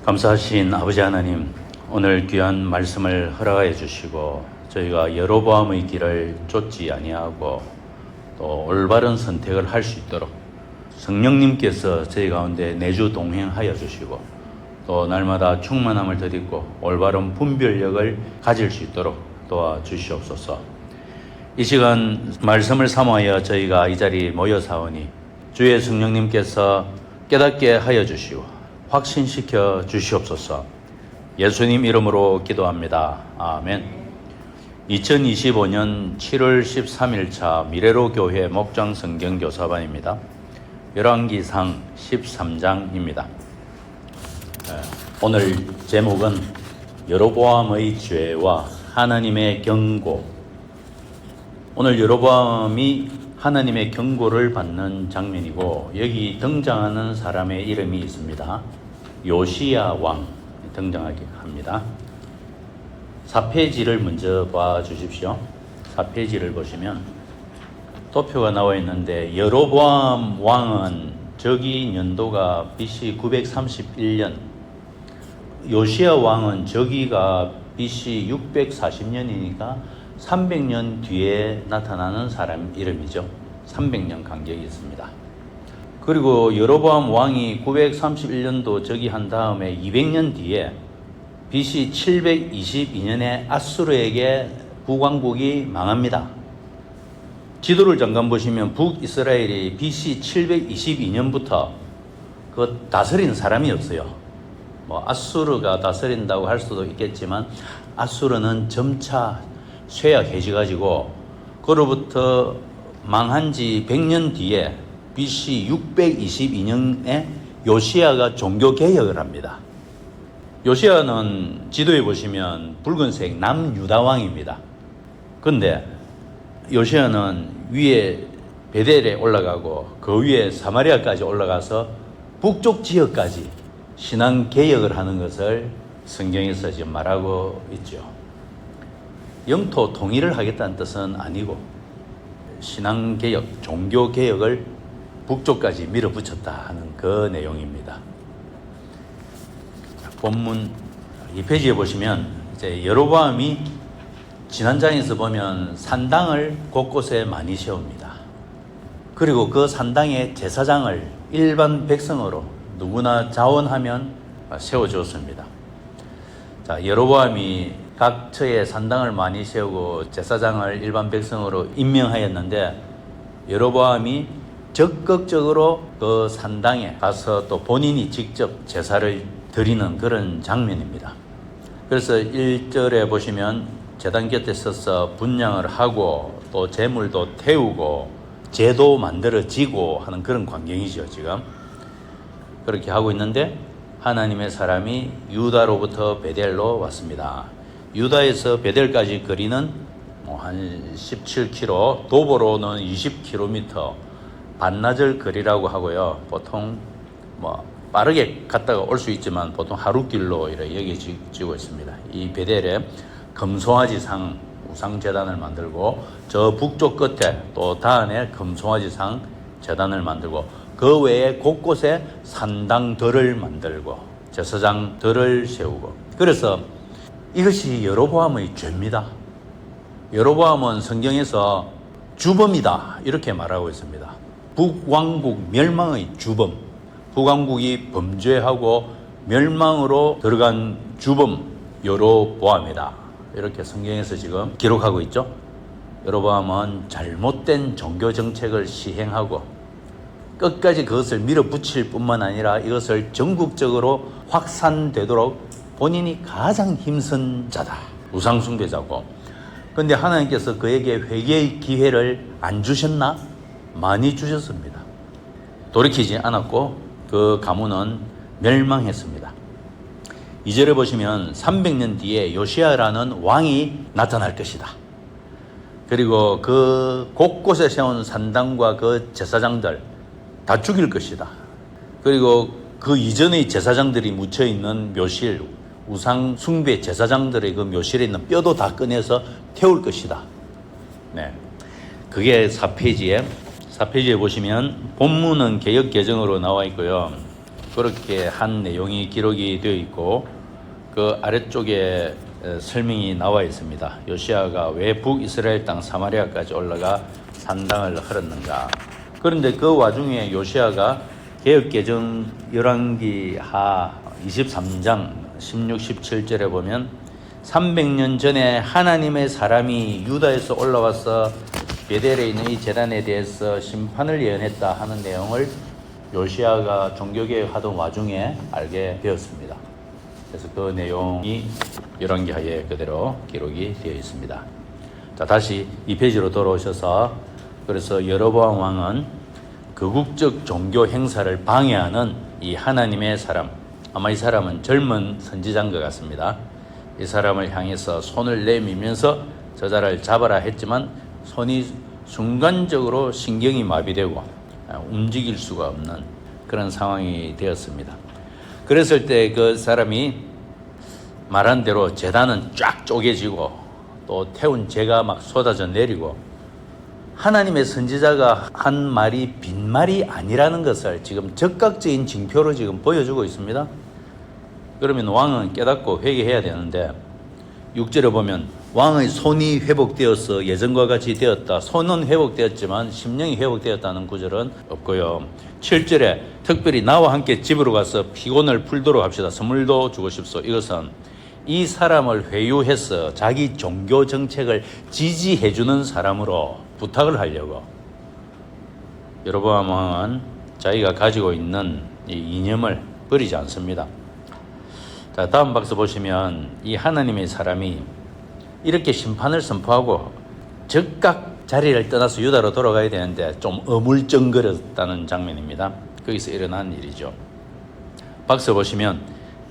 감사하신 아버지 하나님, 오늘 귀한 말씀을 허락하여 주시고 저희가 여로보암의 길을 쫓지 아니하고 또 올바른 선택을 할 수 있도록 성령님께서 저희 가운데 내주 동행하여 주시고 또 날마다 충만함을 덧입고 올바른 분별력을 가질 수 있도록 도와주시옵소서. 이 시간 말씀을 삼아야 저희가 이 자리에 모여 사오니 주의 성령님께서 깨닫게 하여 주시고 확신시켜 주시옵소서. 예수님 이름으로 기도합니다. 아멘. 2025년 7월 13일차 미래로 교회 목장 성경 교사반입니다. 열왕기상 13장입니다. 오늘 제목은 여로보암의 죄와 하나님의 경고. 오늘 여로보암이 하나님의 경고를 받는 장면이고 여기 등장하는 사람의 이름이 있습니다. 요시야 왕 등장하게 합니다. 4페이지를 먼저 봐 주십시오. 4페이지를 보시면 도표가 나와 있는데 여로보암 왕은 저기 연도가 BC 931년, 요시야 왕은 저기가 BC 640년이니까 300년 뒤에 나타나는 사람 이름이죠. 300년 간격이 있습니다. 그리고 여로보암 왕이 931년도 저기 한 다음에 200년 뒤에 BC 722년에 아수르에게 북왕국이 망합니다. 지도를 잠깐 보시면 북이스라엘이 BC 722년부터 그 다스린 사람이 없어요. 아수르가 다스린다고 할 수도 있겠지만 아수르는 점차 쇠약해져가지고 그로부터 망한 지 100년 뒤에 BC 622년에 요시야가 종교개혁을 합니다. 요시야는 지도에 보시면 붉은색 남유다왕입니다. 근데 요시야는 위에 베델에 올라가고 그 위에 사마리아까지 올라가서 북쪽 지역까지 신앙개혁을 하는 것을 성경에서 지금 말하고 있죠. 영토 통일을 하겠다는 뜻은 아니고 신앙개혁, 종교개혁을 북쪽까지 밀어붙였다 하는 그 내용입니다. 본문 2페이지에 보시면 이제 여로보암이 지난 장에서 보면 산당을 곳곳에 많이 세웁니다. 그리고 그 산당에 제사장을 일반 백성으로 누구나 자원하면 세워주었습니다. 자, 여로보암이 각 처에 산당을 많이 세우고 제사장을 일반 백성으로 임명하였는데 여로보암이 적극적으로 그 산당에 가서 또 본인이 직접 제사를 드리는 그런 장면입니다. 그래서 1절에 보시면 제단 곁에 서서 분향을 하고 또 제물도 태우고 제도 만들어지고 하는 그런 광경이죠. 지금 그렇게 하고 있는데 하나님의 사람이 유다로부터 베델로 왔습니다. 유다에서 베델까지 거리는 한 17km, 도보로는 20km, 반나절 거리라고 하고요. 보통 빠르게 갔다가 올 수 있지만 보통 하루길로 이렇게 여겨지고 있습니다. 이 베델에 금송아지상 우상재단을 만들고 저 북쪽 끝에 또 다안에 금송아지상 재단을 만들고 그 외에 곳곳에 산당들을 만들고 제사장들을 세우고, 그래서 이것이 여로보암의 죄입니다. 여로보암은 성경에서 주범이다 이렇게 말하고 있습니다. 북왕국 멸망의 주범, 북왕국이 범죄하고 멸망으로 들어간 주범 여로보암이다 이렇게 성경에서 지금 기록하고 있죠. 여로보암은 잘못된 종교 정책을 시행하고 끝까지 그것을 밀어붙일 뿐만 아니라 이것을 전국적으로 확산되도록 본인이 가장 힘쓴 자다. 우상숭배자고. 그런데 하나님께서 그에게 회개의 기회를 안 주셨나? 많이 주셨습니다. 돌이키지 않았고 그 가문은 멸망했습니다. 2절에 보시면 300년 뒤에 요시야라는 왕이 나타날 것이다. 그리고 그 곳곳에 세운 산당과 그 제사장들 다 죽일 것이다. 그리고 그 이전의 제사장들이 묻혀있는 묘실, 우상 숭배 제사장들의 그 묘실에 있는 뼈도 다 꺼내서 태울 것이다. 네, 그게 4페이지에 보시면 본문은 개역 개정으로 나와 있고요. 그렇게 한 내용이 기록이 되어 있고 그 아래쪽에 설명이 나와 있습니다. 요시아가 왜 북이스라엘 땅 사마리아까지 올라가 산당을 헐었는가. 그런데 그 와중에 요시아가 개역개정 열왕기하 23장 16, 17절에 보면 300년 전에 하나님의 사람이 유다에서 올라와서 베델에 있는 이 제단에 대해서 심판을 예언했다 하는 내용을 요시아가 종교개혁 하던 와중에 알게 되었습니다. 그래서 그 내용이 열왕기하에 그대로 기록이 되어 있습니다. 자, 다시 이 페이지로 돌아오셔서 그래서 여로보암 왕은 극국적 종교 행사를 방해하는 이 하나님의 사람, 아마 이 사람은 젊은 선지자인 것 같습니다. 이 사람을 향해서 손을 내밀면서 저자를 잡아라 했지만 손이 순간적으로 신경이 마비되고 움직일 수가 없는 그런 상황이 되었습니다. 그랬을 때 그 사람이 말한 대로 제단은 쫙 쪼개지고 또 태운 재가 막 쏟아져 내리고 하나님의 선지자가 한 말이 빈말이 아니라는 것을 지금 즉각적인 징표로 지금 보여주고 있습니다. 그러면 왕은 깨닫고 회개해야 되는데 6절에 보면 왕의 손이 회복되어서 예전과 같이 되었다. 손은 회복되었지만 심령이 회복되었다는 구절은 없고요. 7절에 특별히 나와 함께 집으로 가서 피곤을 풀도록 합시다. 선물도 주고 싶소. 이것은 이 사람을 회유해서 자기 종교 정책을 지지해주는 사람으로 부탁을 하려고 여로보암 왕은 자기가 가지고 있는 이 이념을 버리지 않습니다. 자, 다음 박스 보시면 이 하나님의 사람이 이렇게 심판을 선포하고 즉각 자리를 떠나서 유다로 돌아가야 되는데 좀 어물쩡거렸다는 장면입니다. 거기서 일어난 일이죠. 박스 보시면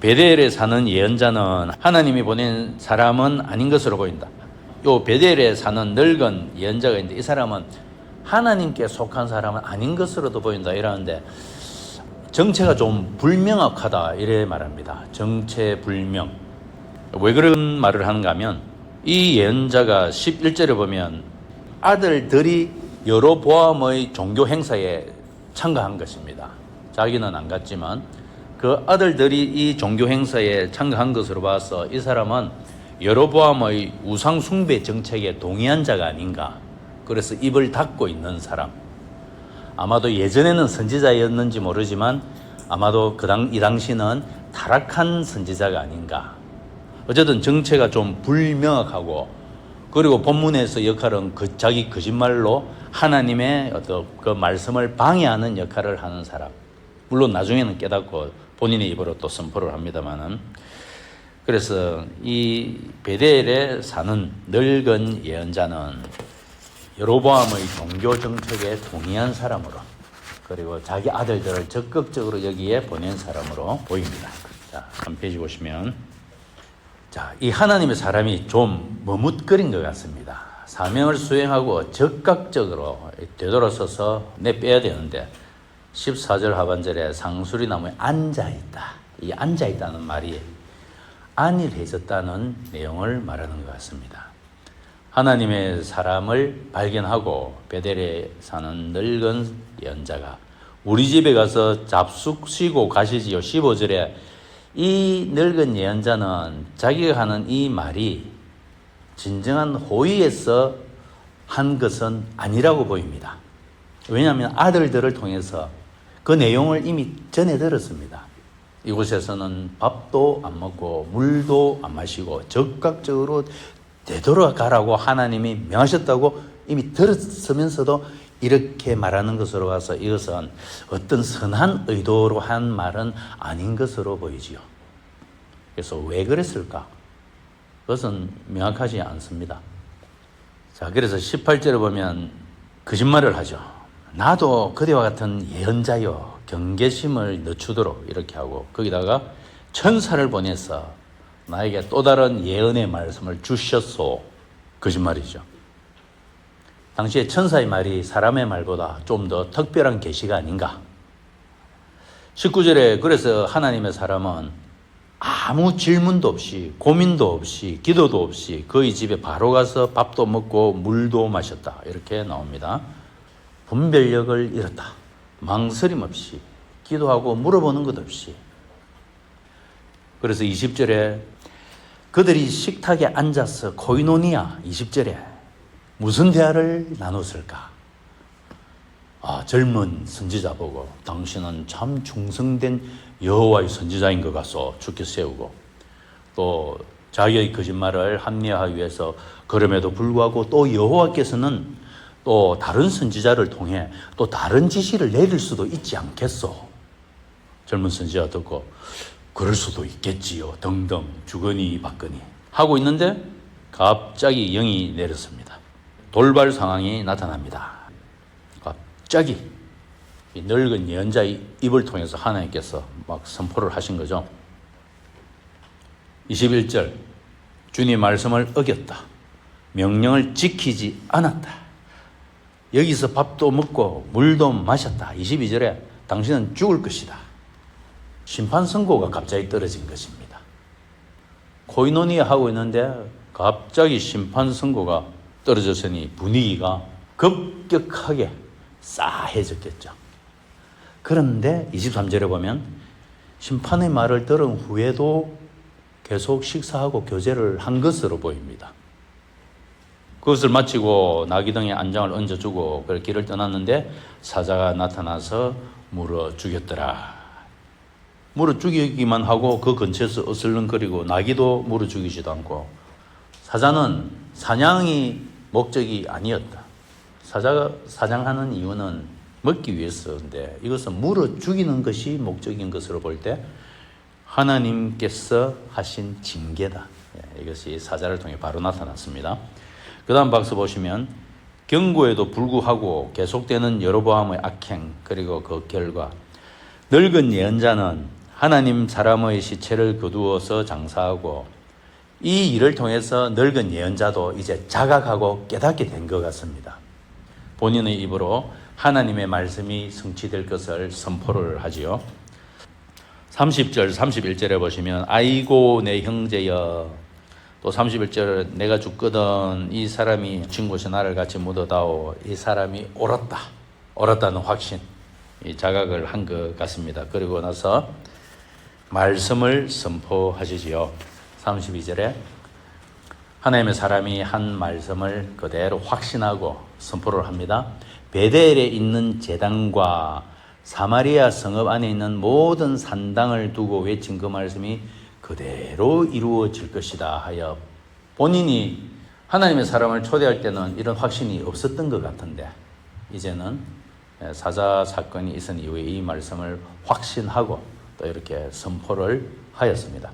베델에 사는 예언자는 하나님이 보낸 사람은 아닌 것으로 보인다. 요 베델에 사는 늙은 예언자가 있는데 이 사람은 하나님께 속한 사람은 아닌 것으로도 보인다 이러는데 정체가 좀 불명확하다 이래 말합니다. 정체 불명. 왜 그런 말을 하는가 하면 이 예언자가 11절에 보면 아들들이 여로보암의 종교 행사에 참가한 것입니다. 자기는 안 갔지만 그 아들들이 이 종교 행사에 참가한 것으로 봐서 이 사람은 여로보암의 우상 숭배 정책에 동의한 자가 아닌가. 그래서 입을 닫고 있는 사람. 아마도 예전에는 선지자였는지 모르지만 아마도 이 당시는 타락한 선지자가 아닌가. 어쨌든 정체가 좀 불명확하고 그리고 본문에서 역할은 자기 거짓말로 하나님의 어떤 그 말씀을 방해하는 역할을 하는 사람. 물론 나중에는 깨닫고 본인의 입으로 또 선포를 합니다만은. 그래서 이 베델에 사는 늙은 예언자는 여로보암의 종교 정책에 동의한 사람으로 그리고 자기 아들들을 적극적으로 여기에 보낸 사람으로 보입니다. 자, 3페이지 보시면 자, 이 하나님의 사람이 좀 머뭇거린 것 같습니다. 사명을 수행하고 적극적으로 되돌아서서 내빼야 되는데 14절 하반절에 상수리 나무에 앉아있다. 이 앉아있다는 말이 안일해졌다는 내용을 말하는 것 같습니다. 하나님의 사람을 발견하고 베델에 사는 늙은 예언자가 우리 집에 가서 잡숙 쉬고 가시지요. 15절에 이 늙은 예언자는 자기가 하는 이 말이 진정한 호의에서 한 것은 아니라고 보입니다. 왜냐하면 아들들을 통해서 그 내용을 이미 전해 들었습니다. 이곳에서는 밥도 안 먹고 물도 안 마시고 적극적으로 되돌아가라고 하나님이 명하셨다고 이미 들었으면서도 이렇게 말하는 것으로 봐서 이것은 어떤 선한 의도로 한 말은 아닌 것으로 보이지요. 그래서 왜 그랬을까? 그것은 명확하지 않습니다. 자, 그래서 18절에 보면 거짓말을 하죠. 나도 그대와 같은 예언자여 경계심을 늦추도록 이렇게 하고 거기다가 천사를 보내서 나에게 또 다른 예언의 말씀을 주셨소. 거짓말이죠. 당시에 천사의 말이 사람의 말보다 좀 더 특별한 계시가 아닌가. 19절에 그래서 하나님의 사람은 아무 질문도 없이 고민도 없이 기도도 없이 그의 집에 바로 가서 밥도 먹고 물도 마셨다. 이렇게 나옵니다. 분별력을 잃었다. 망설임 없이 기도하고 물어보는 것 없이. 그래서 20절에 그들이 식탁에 앉아서 코이노니아 20절에 무슨 대화를 나눴을까? 젊은 선지자 보고 당신은 참 충성된 여호와의 선지자인 것 같소 죽게 세우고, 또 자기의 거짓말을 합리화하기 위해서 그럼에도 불구하고 또 여호와께서는 또 다른 선지자를 통해 또 다른 지시를 내릴 수도 있지 않겠소. 젊은 선지자 듣고 그럴 수도 있겠지요 등등 주거니 받거니 하고 있는데 갑자기 영이 내렸습니다. 돌발 상황이 나타납니다. 갑자기 이 늙은 예언자의 입을 통해서 하나님께서 막 선포를 하신 거죠. 21절, 주님 말씀을 어겼다. 명령을 지키지 않았다. 여기서 밥도 먹고 물도 마셨다. 22절에 당신은 죽을 것이다. 심판 선고가 갑자기 떨어진 것입니다. 코이노니아 하고 있는데 갑자기 심판 선고가 떨어졌으니 분위기가 급격하게 싸해졌겠죠. 그런데 23절에 보면 심판의 말을 들은 후에도 계속 식사하고 교제를 한 것으로 보입니다. 그것을 마치고 나귀등에 안장을 얹어주고 그 길을 떠났는데 사자가 나타나서 물어 죽였더라. 물어 죽이기만 하고 그 근처에서 어슬렁거리고 나귀도 물어 죽이지도 않고. 사자는 사냥이 목적이 아니었다. 사자가 사냥하는 이유는 먹기 위해서인데 이것은 물어 죽이는 것이 목적인 것으로 볼 때 하나님께서 하신 징계다. 이것이 사자를 통해 바로 나타났습니다. 그 다음 박스 보시면 경고에도 불구하고 계속되는 여로보암의 악행, 그리고 그 결과. 늙은 예언자는 하나님 사람의 시체를 거두어서 장사하고, 이 일을 통해서 늙은 예언자도 이제 자각하고 깨닫게 된 것 같습니다. 본인의 입으로 하나님의 말씀이 성취될 것을 선포를 하지요. 30절, 31절에 보시면 아이고 내 형제여, 또 31절에 내가 죽거든 이 사람이 죽은 곳에 나를 같이 묻어다오. 이 사람이 옳았다는 확신, 이 자각을 한 것 같습니다. 그리고 나서 말씀을 선포하시지요. 32절에 하나님의 사람이 한 말씀을 그대로 확신하고 선포를 합니다. 베델에 있는 제단과 사마리아 성읍 안에 있는 모든 산당을 두고 외친 그 말씀이 그대로 이루어질 것이다 하여, 본인이 하나님의 사람을 초대할 때는 이런 확신이 없었던 것 같은데 이제는 사자 사건이 있은 이후에 이 말씀을 확신하고 또 이렇게 선포를 하였습니다.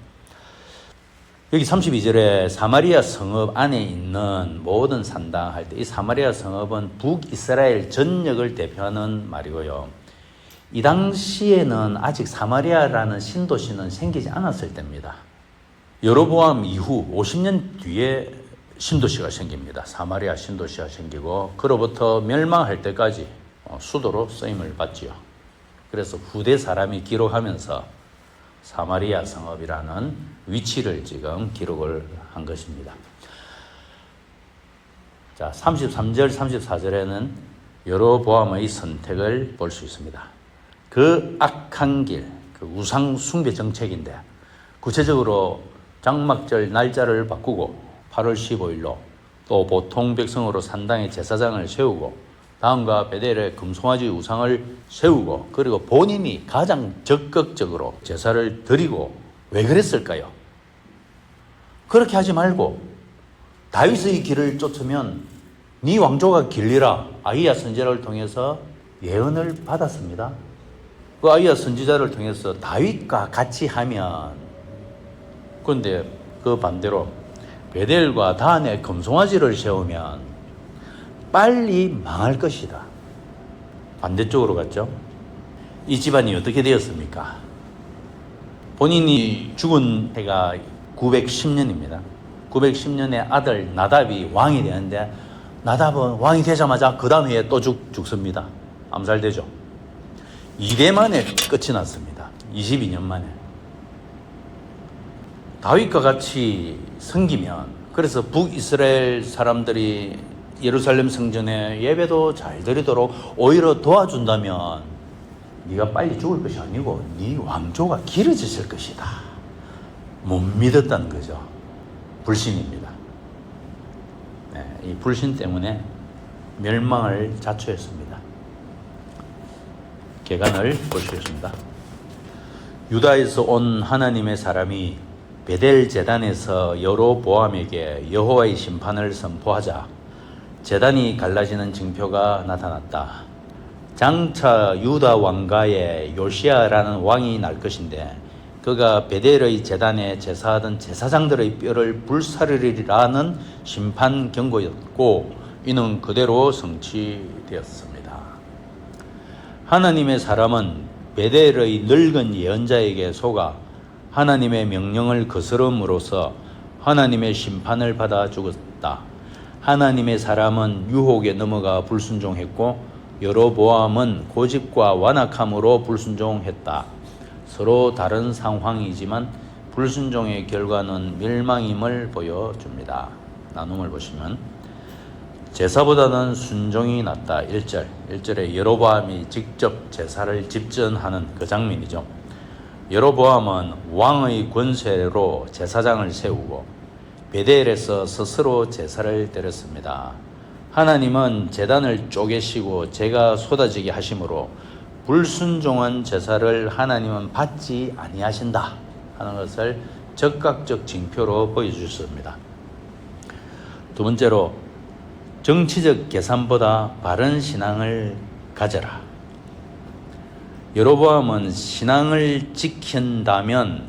여기 32절에 사마리아 성읍 안에 있는 모든 산당 할 때 이 사마리아 성읍은 북이스라엘 전역을 대표하는 말이고요. 이 당시에는 아직 사마리아라는 신도시는 생기지 않았을 때입니다. 여로보암 이후 50년 뒤에 신도시가 생깁니다. 사마리아 신도시가 생기고 그로부터 멸망할 때까지 수도로 쓰임을 받지요. 그래서 후대 사람이 기록하면서 사마리아 성읍이라는 위치를 지금 기록을 한 것입니다. 자, 33절, 34절에는 여로보암의 선택을 볼 수 있습니다. 그 악한 길, 그 우상 숭배 정책인데 구체적으로 장막절 날짜를 바꾸고 8월 15일로 또 보통 백성으로 산당에 제사장을 세우고 다음과 베델에 금송아지 우상을 세우고, 그리고 본인이 가장 적극적으로 제사를 드리고. 왜 그랬을까요? 그렇게 하지 말고 다윗의 길을 쫓으면 네 왕조가 길리라 아이야 선지자를 통해서 예언을 받았습니다. 그 아이야 선지자를 통해서 다윗과 같이 하면, 그런데 그 반대로 베델과 단에 금송아지를 세우면 빨리 망할 것이다. 반대쪽으로 갔죠. 이 집안이 어떻게 되었습니까? 본인이 죽은 해가 910년입니다. 910년에 아들 나답이 왕이 되는데 나답은 왕이 되자마자 그 다음 해에 또 죽습니다. 암살되죠. 2대 만에 끝이 났습니다. 22년 만에. 다윗과 같이 섬기면, 그래서 북이스라엘 사람들이 예루살렘 성전에 예배도 잘 드리도록 오히려 도와준다면 네가 빨리 죽을 것이 아니고 네 왕조가 길어졌을 것이다. 못 믿었다는 거죠. 불신입니다. 네, 이 불신 때문에 멸망을 자초했습니다. 계간을 보시겠습니다. 유다에서 온 하나님의 사람이 베델 제단에서 여로보암에게 여호와의 심판을 선포하자 제단이 갈라지는 징표가 나타났다. 장차 유다 왕가에 요시아라는 왕이 날 것인데 그가 베델의 제단에 제사하던 제사장들의 뼈를 불사르리라는 심판 경고였고 이는 그대로 성취되었습니다. 하나님의 사람은 베델의 늙은 예언자에게 속아 하나님의 명령을 거스름으로써 하나님의 심판을 받아 죽었다. 하나님의 사람은 유혹에 넘어가 불순종했고 여로보암은 고집과 완악함으로 불순종했다. 서로 다른 상황이지만 불순종의 결과는 멸망임을 보여줍니다. 나눔을 보시면 제사보다는 순종이 낫다. 1절에 여로보암이 직접 제사를 집전하는 그 장면이죠. 여로보암은 왕의 권세로 제사장을 세우고 베델에서 스스로 제사를 드렸습니다. 하나님은 제단을 쪼개시고 재가 쏟아지게 하심으로 불순종한 제사를 하나님은 받지 아니하신다 하는 것을 적극적 징표로 보여주셨습니다. 두 번째로 정치적 계산보다 바른 신앙을 가져라. 여로보암은 신앙을 지킨다면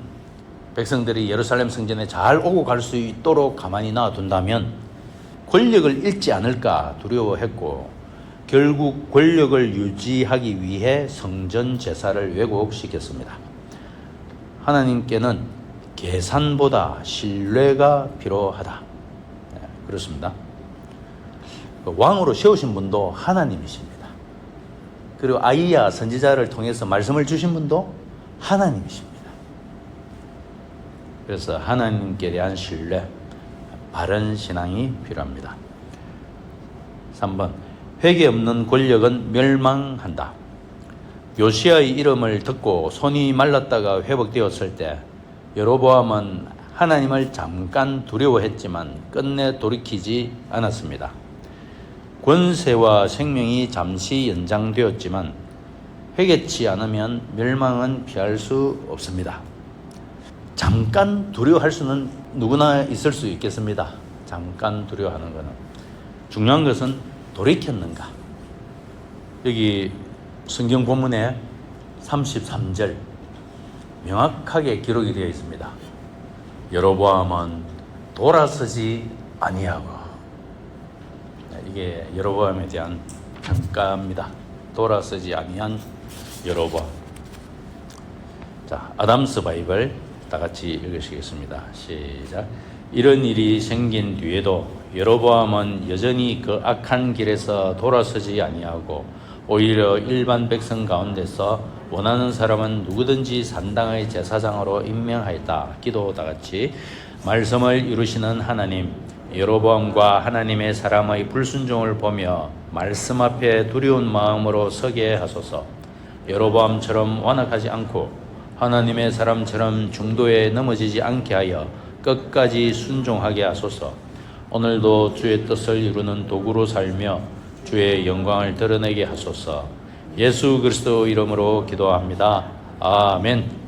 백성들이 예루살렘 성전에 잘 오고 갈 수 있도록 가만히 놔둔다면 권력을 잃지 않을까 두려워했고 결국 권력을 유지하기 위해 성전 제사를 왜곡시켰습니다. 하나님께는 계산보다 신뢰가 필요하다. 네, 그렇습니다. 왕으로 세우신 분도 하나님이십니다. 그리고 아이야 선지자를 통해서 말씀을 주신 분도 하나님이십니다. 그래서 하나님께 대한 신뢰, 바른 신앙이 필요합니다. 3번, 회개 없는 권력은 멸망한다. 요시아의 이름을 듣고 손이 말랐다가 회복되었을 때 여로보암은 하나님을 잠깐 두려워했지만 끝내 돌이키지 않았습니다. 권세와 생명이 잠시 연장되었지만 회개치 않으면 멸망은 피할 수 없습니다. 잠깐 두려워할 수는 누구나 있을 수 있겠습니다. 잠깐 두려워하는 것은. 중요한 것은 돌이켰는가. 여기 성경 본문에 33절 명확하게 기록이 되어 있습니다. 여로보암은 돌아서지 아니하고. 이게 여로보암에 대한 평가입니다. 돌아서지 아니한 여로보암. 자, 아담스 바이블 다 같이 읽으시겠습니다. 시작. 이런 일이 생긴 뒤에도 여로보암은 여전히 그 악한 길에서 돌아서지 아니하고 오히려 일반 백성 가운데서 원하는 사람은 누구든지 산당의 제사장으로 임명하였다. 기도 다 같이. 말씀을 이루시는 하나님, 여로보암과 하나님의 사람의 불순종을 보며 말씀 앞에 두려운 마음으로 서게 하소서. 여로보암처럼 완악하지 않고 하나님의 사람처럼 중도에 넘어지지 않게 하여 끝까지 순종하게 하소서. 오늘도 주의 뜻을 이루는 도구로 살며 주의 영광을 드러내게 하소서. 예수 그리스도 이름으로 기도합니다. 아멘.